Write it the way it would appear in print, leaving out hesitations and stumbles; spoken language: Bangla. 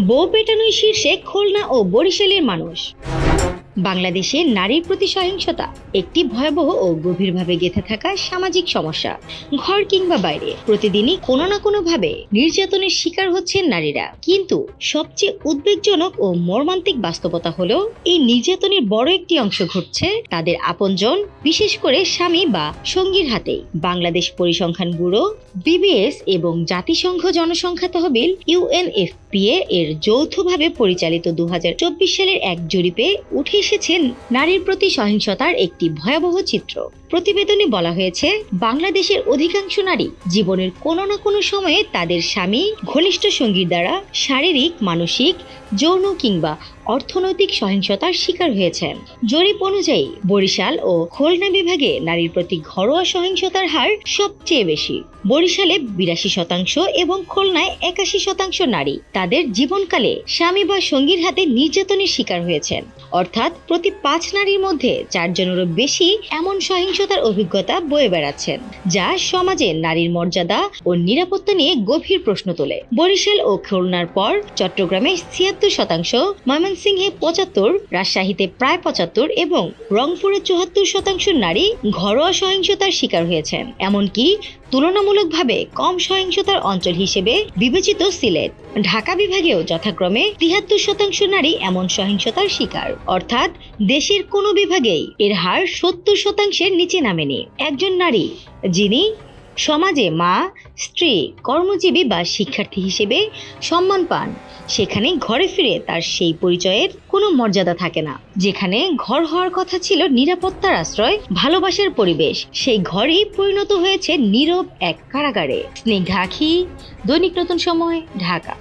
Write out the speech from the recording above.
বউ পেটানোর শীর্ষে খুলনা ও বরিশালের মানুষ। বাংলাদেশে নারীর প্রতি সহিংসতা একটি ভয়াবহ ও গভীরভাবে গেঁথে থাকা সামাজিক সমস্যা। ঘর কিংবা বাইরে প্রতিদিনই কোনো না কোনো ভাবে নির্যাতনের শিকার হচ্ছেন নারীরা। কিন্তু সবচেয়ে উদ্বেগজনক ও মর্মান্তিক বাস্তবতা হলো এই নির্যাতনের বড় একটি অংশ ঘটছে তাদের আপনজন, বিশেষ করে স্বামী বা সঙ্গীর হাতেই। বাংলাদেশ পরিসংখ্যান ব্যুরো, বিবিএস এবং জাতিসংঘ জনসংখ্যা তহবিল UNFPA এর যৌথভাবে পরিচালিত 2024 সালের এক জরিপে উঠে এসেছেন নারীর প্রতি সহিংসতার একটি ভয়াবহ চিত্র। প্রতিবেদনে বলা হয়েছে, বাংলাদেশের অধিকাংশ নারী জীবনের কোনো না কোনো সময়ে তাদের স্বামী, ঘনিষ্ঠ সঙ্গীর দ্বারা শারীরিক, মানসিক, যৌন কিংবা অর্থনৈতিক সহিংসতার শিকার হয়েছেন। জরিপ অনুযায়ী বরিশাল ও খুলনা বিভাগে নারীর প্রতি ঘরোয়া সহিংসতার হার সবচেয়ে বেশি। বরিশালে 82% এবং খুলনায় 81% নারী তাদের জীবনকালে স্বামী বা সঙ্গীর হাতে নির্যাতনের শিকার হয়েছেন। অর্থাৎ প্রতি 5 নারীর মধ্যে 4 জনেরও বেশি এমন সহিংসতার অভিজ্ঞতা বয়ে বেড়াচ্ছেন, যা সমাজে নারীর মর্যাদা ও নিরাপত্তা নিয়ে গভীর প্রশ্ন তোলে। বরিশাল ও খুলনার পর চট্টগ্রামে 76%, ময়মনসিংহে 75%, রাজশাহীতে প্রায় 75% এবং রংপুরে 74% নারী ঘরোয়া সহিংসতার শিকার হয়েছেন। এমনকি তুলনামূলকভাবে কম সহিংসতার অঞ্চল হিসেবে বিবেচিত সিলেট, ঢাকা বিভাগেও যথাক্রমে 73% নারী এমন সহিংসতার শিকার। অর্থাৎ দেশের কোনো বিভাগেই এর হার 70%-এর নিচে নামেনি। একজন নারী যিনি সমাজে মা, স্ত্রী, কর্মজীবী বা শিক্ষার্থী হিসেবে সম্মান পান, সেখানে ঘরে ফিরে তার সেই পরিচয়ের কোনো মর্যাদা থাকে না। যেখানে ঘর হওয়ার কথা ছিল নিরাপত্তার আশ্রয়, ভালোবাসার পরিবেশ, সেই ঘরই পরিণত হয়েছে নীরব এক কারাগারে। স্নিগ্ধা আখি, দৈনিক নতুন সময়, ঢাকা।